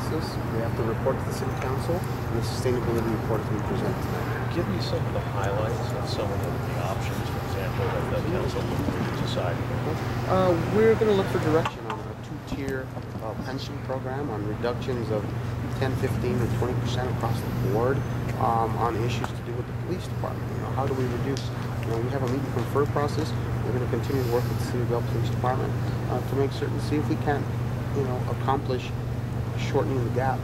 analysis. We have to report to the City Council, and the sustainability report is being presented tonight. Give me some of the highlights of some of the options, for example, that the council will decide. We're going to look for direction on a two-tier pension program, on reductions of 10, 15, and 20% across the board on issues to do with the police department. How do we reduce? We have a meet and confer process. We're going to continue to work with the City of Bell Police Department to make certain, see if we can, accomplish shortening the gap.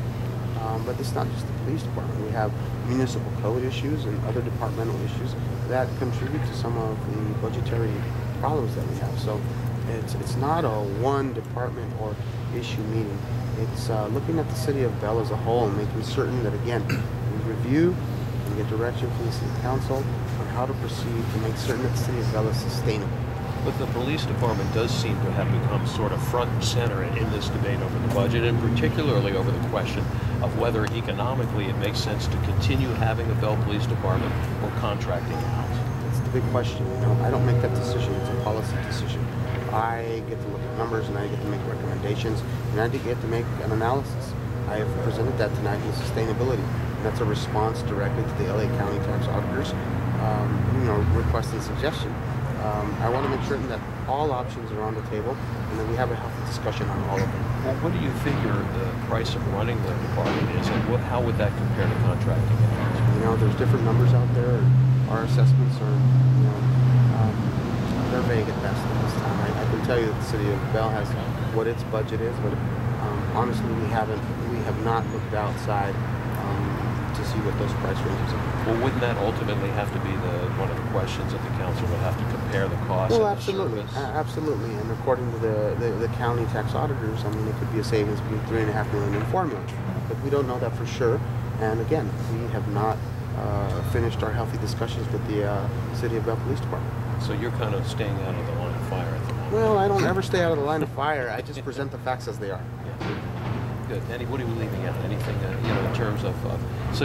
But it's not just the police department. We have municipal code issues and other departmental issues that contribute to some of the budgetary problems that we have. So it's not a one department or issue meeting. It's looking at the City of Bell as a whole and making certain that, again, we review and get direction from the City Council on how to proceed to make certain that the City of Bell is sustainable. But the police department does seem to have become sort of front and center in this debate over the budget, and particularly over the question of whether economically it makes sense to continue having a Bell Police Department or contracting out. It's the big question. I don't make that decision. It's a policy decision. I get to look at numbers, and I get to make recommendations, and I get to make an analysis. I have presented that tonight in sustainability, and that's a response directly to the LA County tax auditors, request and suggestion. I want to make certain that all options are on the table and that we have a healthy discussion on all of them. Well, what do you figure the price of running the department is, and how would that compare to contracting out? There's different numbers out there. Our assessments are, they're vague at best at this time. I can tell you that the City of Bell has what its budget is, but honestly, we have not looked outside to see what those price ranges are. Well, wouldn't that ultimately have to be one of the questions that the council would have to compare the cost of the service? Absolutely. And according to the county tax auditors, it could be a savings between $3.5 million and $4 million. But we don't know that for sure. And again, we have not finished our healthy discussions with the City of Bell Police Department. So you're kind of staying out of the line of fire at the moment? Well, I don't ever stay out of the line of fire. I just present the facts as they are. Yeah. Good. Eddie, what are we leaving out? Anything in terms of so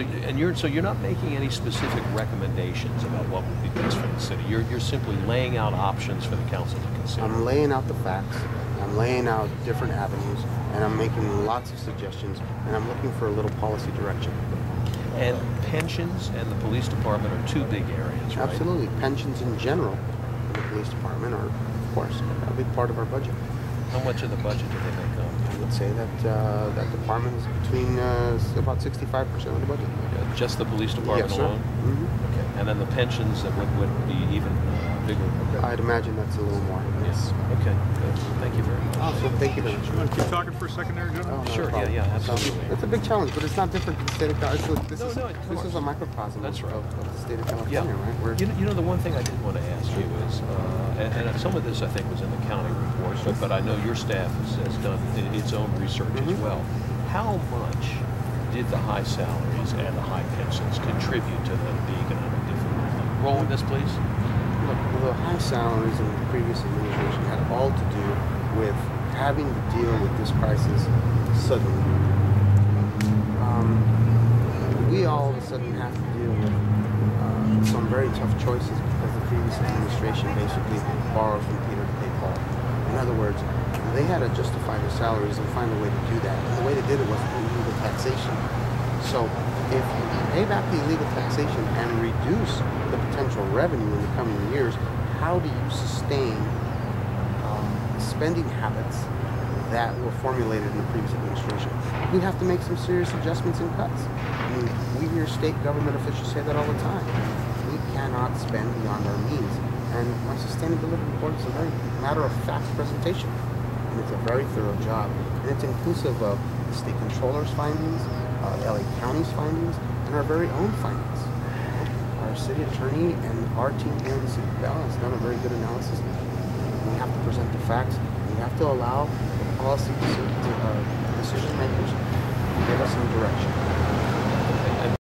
you're not making any specific recommendations about what would be best for the city. You're simply laying out options for the council to consider. I'm laying out the facts. I'm laying out different avenues, and I'm making lots of suggestions, and I'm looking for a little policy direction. And pensions and the police department are two big areas, right? Absolutely. Pensions in general in the police department are, of course, a big part of our budget. How much of the budget do they make up? I would say that that department is between about 65% of the budget. Just the police department alone? Mm-hmm. Okay. And then the pensions that would be even bigger? Okay. I'd imagine that's a little more. Yes. Okay. Good. Thank you very much. Awesome. Thank you very much. You want to keep talking for a second there, gentlemen? Sure. Yeah, absolutely. It's a big challenge, but it's not different from the state of California. This is a microcosm That's right. of the state of California, right? The one thing I did want to ask you is, and some of this I think was in the county report, but I know your staff has done its own research as well. How much did the high salaries and the high pensions contribute to the economic difficulty? Roll with this, please. Look, the high salaries in the previous administration had all to do with having to deal with this crisis suddenly. We all of a sudden have to deal with some very tough choices because the previous administration basically borrowed from Peter to pay Paul. In other words, they had to justify their salaries and find a way to do that. And the way they did it was through illegal taxation. So if you pay back the illegal taxation and reduce the potential revenue in the coming years, how do you sustain spending habits that were formulated in the previous administration? We have to make some serious adjustments and cuts. We hear state government officials say that all the time. We cannot spend beyond our means. And my sustainability report is a very matter-of-fact presentation. And it's a very thorough job. And it's inclusive of the state controller's findings, LA County's findings, and our very own findings. Our city attorney and our team here in the City of Bell has done a very good analysis. We have to present the facts. We have to allow the policy decision makers to give us some direction.